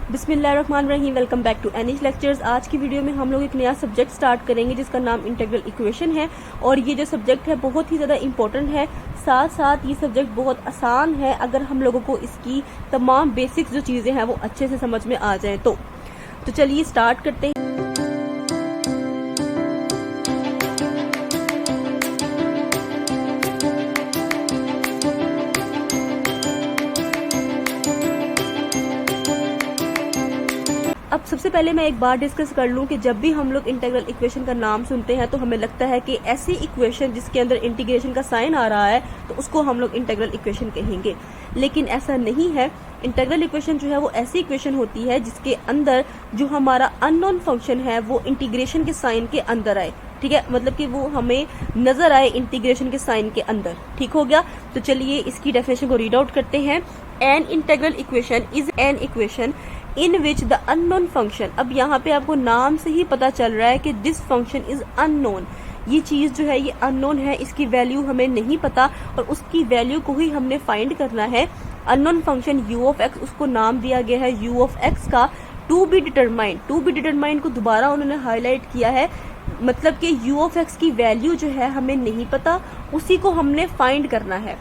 बिस्मिल्लाहिर्रहमानिर्रहीम। Welcome back to Anish lectures. आज की वीडियो में हम लोग एक नया सब्जेक्ट स्टार्ट करेंगे जिसका नाम इंटीग्रल इक्वेशन है। और ये जो सब्जेक्ट है बहुत ही ज़्यादा इंपॉर्टेंट है, साथ साथ ये सब्जेक्ट बहुत आसान है अगर हम लोगों को इसकी तमाम बेसिक्स जो चीज़ें हैं वो अच्छे से समझ में आ जाए तो चलिए स्टार्ट करते हैं। अब सबसे पहले मैं एक बात डिस्कस कर लूं कि जब भी हम लोग इंटीग्रल इक्वेशन का नाम सुनते हैं तो हमें लगता है कि ऐसी इक्वेशन जिसके अंदर इंटीग्रेशन का साइन आ रहा है तो उसको हम लोग इंटीग्रल इक्वेशन कहेंगे, लेकिन ऐसा नहीं है। इंटीग्रल इक्वेशन जो है वो ऐसी इक्वेशन होती है जिसके अंदर जो हमारा अननोन फंक्शन है वो इंटीग्रेशन के साइन के अंदर आए। ठीक है, मतलब कि वो हमें नजर आए इंटीग्रेशन के साइन के अंदर। ठीक हो गया, तो चलिए इसकी डेफिनेशन को रीड आउट करते हैं। An integral equation is an equation in which the unknown function. अब यहाँ पे आपको नाम से ही पता चल रहा है कि दिस फंक्शन इज अननोन। ये चीज जो है ये अननोन है, इसकी वैल्यू हमें नहीं पता और उसकी वैल्यू को ही हमने फाइंड करना है। Unknown function u of x, उसको नाम दिया गया है यू ऑफ एक्स का। To be determined, to be determined को दोबारा उन्होंने हाईलाइट किया है, मतलब कि यू ऑफ एक्स की वैल्यू जो है हमें नहीं पता, उसी को हमने फाइंड करना है।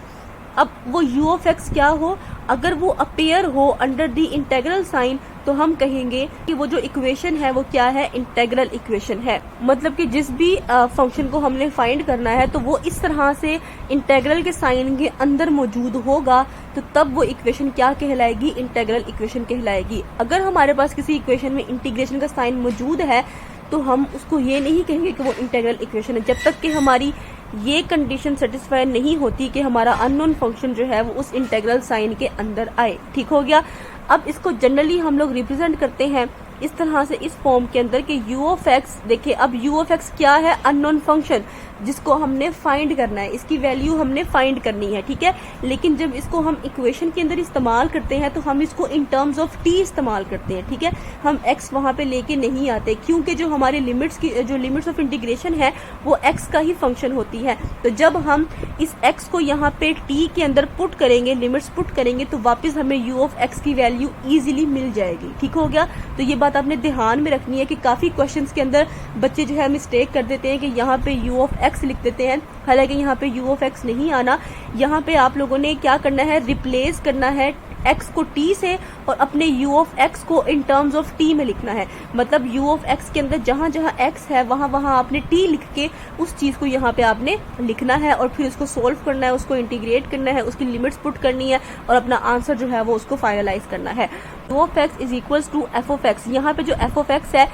अब वो यू ऑफ एक्स क्या हो, अगर वो अपेयर हो अंडर द इंटीग्रल साइन तो हम कहेंगे कि वो जो इक्वेशन है वो क्या है, इंटीग्रल इक्वेशन है। मतलब कि जिस भी फंक्शन को हमने फाइंड करना है तो वो इस तरह से इंटीग्रल के साइन के अंदर मौजूद होगा तो तब वो इक्वेशन क्या कहलाएगी, इंटीग्रल इक्वेशन कहलाएगी। अगर हमारे पास किसी इक्वेशन में इंटीग्रेशन का साइन मौजूद है तो हम उसको ये नहीं कहेंगे कि वो इंटीग्रल इक्वेशन है, जब तक कि हमारी ये कंडीशन सेटिस्फाई नहीं होती कि हमारा अननोन फंक्शन जो है वो उस इंटीग्रल साइन के अंदर आए। ठीक हो गया। अब इसको जनरली हम लोग रिप्रेजेंट करते हैं इस तरह से, इस फॉर्म के अंदर कि यू ऑफ एक्स। देखिए अब यू ऑफ एक्स क्या है, अननोन फंक्शन जिसको हमने फाइंड करना है, इसकी वैल्यू हमने फाइंड करनी है। ठीक है, लेकिन जब इसको हम इक्वेशन के अंदर इस्तेमाल करते हैं तो हम इसको इन टर्म्स ऑफ टी इस्तेमाल करते हैं। ठीक है, हम एक्स वहां पे लेके नहीं आते क्योंकि जो हमारे लिमिट्स की जो लिमिट्स ऑफ इंटीग्रेशन है वो एक्स का ही फंक्शन होती है। तो जब हम इस एक्स को यहाँ पे टी के अंदर पुट करेंगे, लिमिट्स पुट करेंगे, तो वापस हमें यू ऑफ एक्स की वैल्यू इजीली मिल जाएगी। ठीक हो गया, तो ये बात आपने ध्यान में रखनी है कि काफी क्वेश्चंस के अंदर बच्चे जो है मिस्टेक कर देते हैं कि यहाँ पे यू ऑफ एक्स लिख देते हैं, हालांकि यहाँ पे यू ऑफ एक्स नहीं आना। यहाँ पे आप लोगों ने क्या करना है, रिप्लेस करना है एक्स को टी से और अपने यू ऑफ एक्स को इन टर्म्स ऑफ टी में लिखना है। मतलब यू ऑफ एक्स के अंदर जहां जहां एक्स है वहां वहां आपने टी लिख के उस चीज को यहाँ पे आपने लिखना है और फिर उसको सोल्व करना है, उसको इंटीग्रेट करना है, उसकी लिमिट्स पुट करनी है और अपना आंसर जो है वो उसको फाइनलाइज करना है। U of x is equals to f of x. यहाँ पे जो एफ ऑफ एक्स है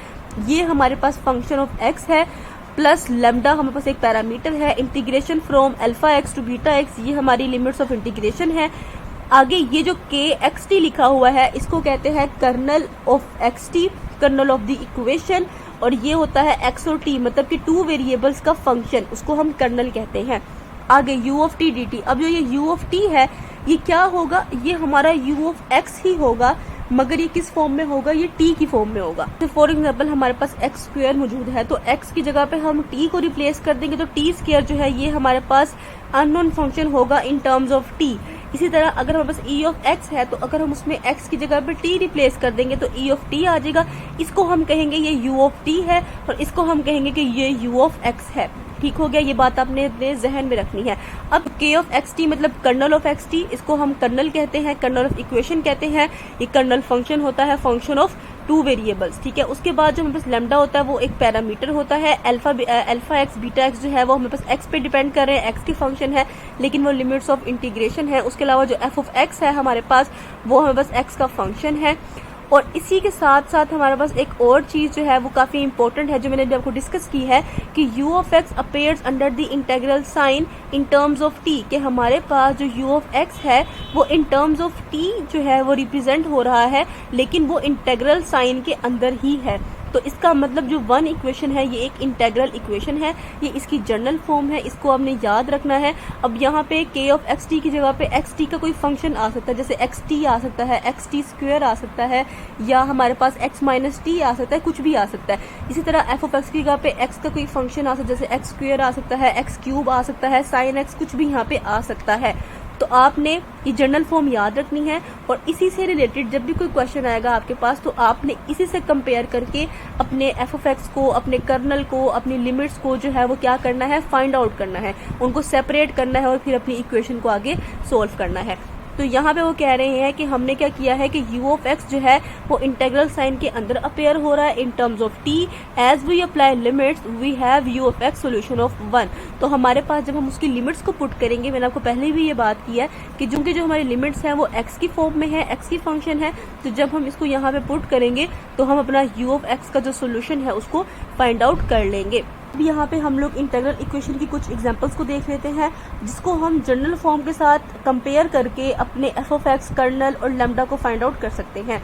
ये हमारे पास फंक्शन ऑफ एक्स है प्लस लेमडा हमारे पास एक पैरामीटर है। Integration from alpha x to beta x, ये हमारी लिमिट्स ऑफ इंटीग्रेशन है। आगे ये जो के एक्स टी लिखा हुआ है इसको कहते हैं kernel of x t, kernel of the equation, और ये होता है एक्स और टी, मतलब कि टू वेरिएबल्स का फंक्शन, उसको हम कर्नल कहते हैं। आगे you of t d t. अब जो ये यू ऑफ टी है ये क्या होगा, ये हमारा यू ऑफ एक्स ही होगा, मगर ये किस फॉर्म में होगा, ये टी की फॉर्म में होगा। तो फॉर एग्जाम्पल हमारे पास एक्स स्क्वायर मौजूद है तो एक्स की जगह पे हम टी को रिप्लेस कर देंगे तो टी स्क्वायर जो है ये हमारे पास अननोन फंक्शन होगा इन टर्म्स ऑफ टी। इसी तरह अगर हमारे पास ई ऑफ एक्स है तो अगर हम उसमें एक्स की जगह पे टी रिप्लेस कर देंगे तो ई ऑफ टी आ जाएगा। इसको हम कहेंगे ये यू ऑफ टी है और इसको हम कहेंगे कि ये यू ऑफ एक्स है। ठीक हो गया, ये बात आपने अपने जहन में रखनी है। अब के ऑफ एक्स टी मतलब कर्नल ऑफ एक्स टी, इसको हम कर्नल कहते हैं, कर्नल ऑफ इक्वेशन कहते हैं। ये कर्नल फंक्शन होता है, फंक्शन ऑफ टू वेरिएबल्स। ठीक है, उसके बाद जो हमारे पास लेमडा होता है वो एक पैरामीटर होता है। अल्फा एक्स बीटा एक्स जो है वो हमारे पास एक्स पे डिपेंड कर रहे हैं, एक्स की फंक्शन है लेकिन वो लिमिट्स ऑफ इंटीग्रेशन है। उसके अलावा जो एफ ऑफ एक्स है हमारे पास वो हमारे पास एक्स का फंक्शन है। और इसी के साथ साथ हमारे पास एक और चीज जो है वो काफी इंपॉर्टेंट है जो मैंने अभी आपको डिस्कस की है कि u of x appears under the integral sign in terms of t, कि हमारे पास जो यू ऑफ एक्स है वो इन टर्म्स ऑफ टी जो है वो रिप्रेजेंट हो रहा है लेकिन वो इंटीग्रल साइन के अंदर ही है। तो इसका मतलब जो वन इक्वेशन है ये एक इंटीग्रल इक्वेशन है, ये इसकी जनरल फॉर्म है, इसको आपने याद रखना है। अब यहाँ पे के ऑफ एक्स टी की जगह पे एक्स टी का कोई फंक्शन आ सकता है, जैसे एक्स टी आ सकता है, एक्स टी स्क्वायर आ सकता है, या हमारे पास एक्स माइनस टी आ सकता है, कुछ भी आ सकता है। इसी तरह एफ ऑफ एक्स की जगह पे एक्स का कोई फंक्शन आ सकता है, जैसे एक्स स्क्वायर आ सकता है, एक्स क्यूब आ सकता है, साइन एक्स, कुछ भी यहाँ पे आ सकता है। तो आपने ये जनरल फॉर्म याद रखनी है और इसी से रिलेटेड जब भी कोई क्वेश्चन आएगा आपके पास तो आपने इसी से कंपेयर करके अपने एफ ऑफ एक्स को, अपने कर्नल को, अपनी लिमिट्स को जो है वो क्या करना है, फाइंड आउट करना है, उनको सेपरेट करना है और फिर अपनी इक्वेशन को आगे सोल्व करना है। तो यहाँ पे वो कह रहे हैं कि हमने क्या किया है कि u ऑफ x जो है वो इंटेग्रल साइन के अंदर अपेयर हो रहा है in terms of t, as we apply limits we have u of x solution of 1। तो हमारे पास जब हम उसकी लिमिट्स को पुट करेंगे, मैंने आपको पहले भी ये बात की है कि जो हमारी लिमिट्स हैं वो x की फॉर्म में है, x की फंक्शन है, तो जब हम इसको यहाँ पे पुट करेंगे तो हम अपना u ऑफ x का जो सोल्यूशन है उसको फाइंड आउट कर लेंगे। अब यहाँ पे हम लोग इंटीग्रल इक्वेशन की कुछ एग्जांपल्स को देख लेते हैं जिसको हम जनरल फॉर्म के साथ कंपेयर करके अपने एफ ऑफ एक्स, कर्नल और लैम्डा को फाइंड आउट कर सकते हैं।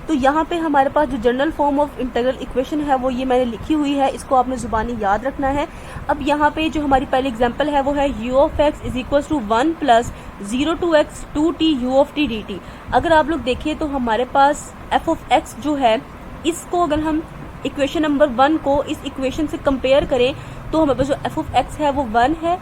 तो यहाँ पे हमारे पास जो general form of integral equation है वो ये मैंने लिखी हुई है, इसको आपने जुबानी याद रखना है। अब यहाँ पे जो हमारी पहली एग्जाम्पल है वो है u of x is equal to 1 plus 0 to x 2t u of t d t. अगर आप लोग देखिए तो हमारे पास एफ ऑफ एक्स जो है इसको अगर हम इक्वेशन नंबर 1 को इस इक्वेशन से कंपेयर करें तो हमारे पास जो एफ ऑफ एक्स है वो 1 है,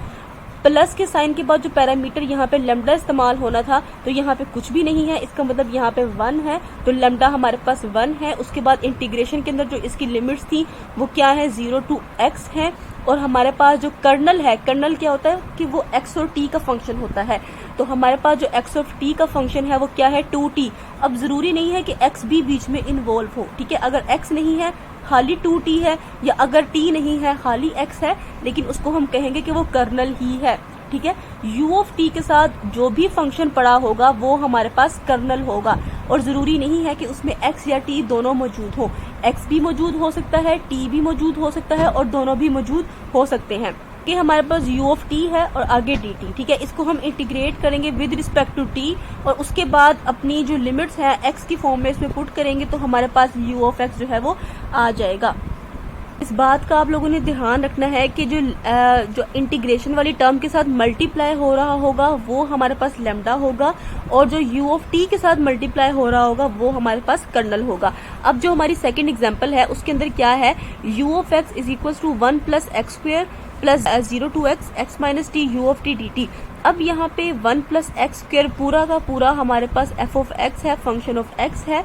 प्लस के साइन के बाद जो पैरामीटर यहाँ पे लैम्डा इस्तेमाल होना था तो यहाँ पे कुछ भी नहीं है, इसका मतलब यहाँ पे 1 है, तो लैम्डा हमारे पास 1 है। उसके बाद इंटीग्रेशन के अंदर जो इसकी लिमिट्स थी वो क्या है, 0 टू x है। और हमारे पास जो कर्नल है, कर्नल क्या होता है कि वो x और t का फंक्शन होता है, तो हमारे पास जो x और t का फंक्शन है वो क्या है, 2t। अब जरूरी नहीं है कि x भी बीच में इन्वॉल्व हो, ठीक है। अगर x नहीं है खाली 2t है, या अगर t नहीं है खाली x है, लेकिन उसको हम कहेंगे कि वो कर्नल ही है, ठीक है। u ऑफ t के साथ जो भी फंक्शन पड़ा होगा वो हमारे पास कर्नल होगा, और जरूरी नहीं है कि उसमें x या t दोनों मौजूद हो, x भी मौजूद हो सकता है, t भी मौजूद हो सकता है और दोनों भी मौजूद हो सकते हैं। कि हमारे पास u ऑफ t है और आगे dt, ठीक है। इसको हम इंटीग्रेट करेंगे विद रिस्पेक्ट टू t और उसके बाद अपनी जो लिमिट्स है x की फॉर्म में इसमें पुट करेंगे तो हमारे पास u ऑफ x जो है वो आ जाएगा। इस बात का आप लोगों ने ध्यान रखना है कि जो इंटीग्रेशन वाली टर्म के साथ मल्टीप्लाई हो रहा होगा वो हमारे पास लैम्डा होगा, और जो u ऑफ t के साथ मल्टीप्लाई हो रहा होगा वो हमारे पास कर्नल होगा। अब जो हमारी सेकंड एग्जांपल है उसके अंदर क्या है, u of x is equal to 1 plus x square plus 0 to x minus t u of t d t. अब यहाँ पे 1 प्लस एक्स स्क्वायर पूरा का पूरा हमारे पास f ऑफ x है, फंक्शन ऑफ x है,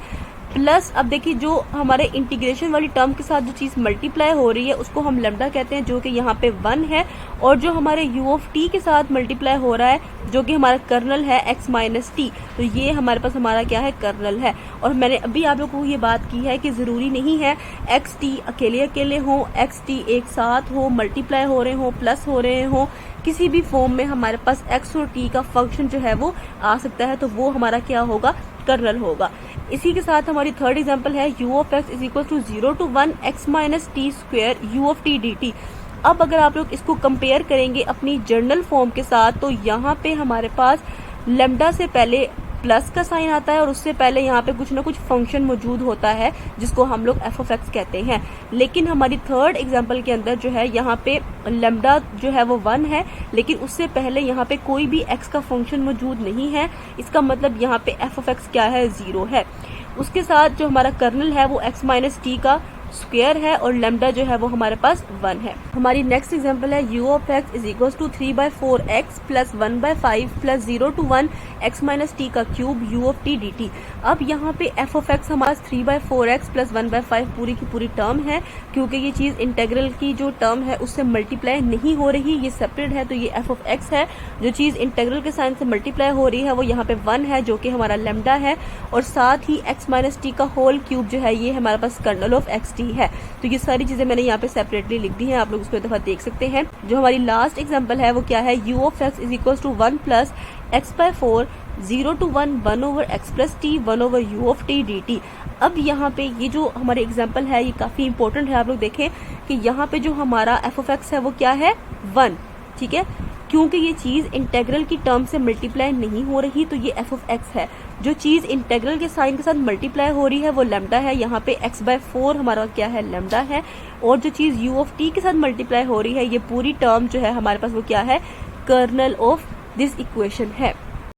प्लस अब देखिए जो हमारे इंटीग्रेशन वाली टर्म के साथ जो चीज मल्टीप्लाई हो रही है उसको हम लैम्डा कहते हैं, जो कि यहाँ पे 1 है, और जो हमारे u ऑफ t के साथ मल्टीप्लाई हो रहा है जो कि हमारा कर्नल है x माइनस टी, तो ये हमारे पास हमारा क्या है, कर्नल है। और मैंने अभी आप लोगों को ये बात की है कि जरूरी नहीं है x t अकेले अकेले हो, x t एक साथ हो, मल्टीप्लाई हो रहे हो, प्लस हो रहे हो, किसी भी फॉर्म में हमारे पास x और t का फंक्शन जो है वो आ सकता है, तो वो हमारा क्या होगा, कर्नल होगा। इसी के साथ हमारी थर्ड एग्जांपल है u of x is equal to 0 to 1 x minus t square u of t d t. अब अगर आप लोग इसको कंपेयर करेंगे अपनी जर्नल फॉर्म के साथ तो यहाँ पे हमारे पास लैम्डा से पहले प्लस का साइन आता है और उससे पहले यहाँ पे कुछ ना कुछ फंक्शन मौजूद होता है जिसको हम लोग एफ ऑफ एक्स कहते हैं। लेकिन हमारी थर्ड एग्जांपल के अंदर जो है यहाँ पे लैम्डा जो है वो 1 है, लेकिन उससे पहले यहाँ पे कोई भी एक्स का फंक्शन मौजूद नहीं है, इसका मतलब यहाँ पे एफ ऑफ एक्स क्या है, 0 है। उसके साथ जो हमारा कर्नल है वो एक्स माइनस टी का स्क्वायर है और लैम्डा जो है वो हमारे पास 1 है। हमारी नेक्स्ट एग्जांपल है u of x is equal to 3/4x plus 1/5 plus 0 to 1 x minus t का cube u of t d t. अब यहाँ पे f ऑफ x हमारे 3/4x प्लस 1/5 पूरी की पूरी टर्म है, क्योंकि ये चीज इंटेग्रल की जो टर्म है उससे मल्टीप्लाई नहीं हो रही, ये सेपरेट है, तो ये f ऑफ x है। जो चीज इंटेग्रल के साइन से मल्टीप्लाई हो रही है वो यहाँ पे 1 है जो कि हमारा लैम्डा है, और साथ ही x माइनस टी का होल क्यूब जो है ये हमारे पास कर्नल ऑफ x है। तो ये सारी चीजें मैंने यहाँ पे सेपरेटली लिख दी हैं, आप लोग उसको एक दफा देख सकते हैं। जो हमारी लास्ट एग्जांपल है वो क्या है, u of x is equal to 1 plus x/4 0 to 1 1 over x plus t 1 over u of t d t. अब यहाँ पे ये जो हमारे एग्जांपल है ये काफी इंपॉर्टेंट है, आप लोग देखें कि यहाँ पे जो हमारा f ऑफ x है वो क्या है, 1, ठीक है, क्योंकि ये चीज इंटेग्रल की टर्म से मल्टीप्लाई नहीं हो रही तो ये f ऑफ x है। जो चीज इंटेग्रल के साइन के साथ मल्टीप्लाई हो रही है वो लैम्डा है, यहाँ पे x/4 हमारा क्या है, लैम्डा है, और जो चीज u ऑफ t के साथ मल्टीप्लाई हो रही है ये पूरी टर्म जो है हमारे पास वो क्या है, कर्नल ऑफ दिस इक्वेशन है।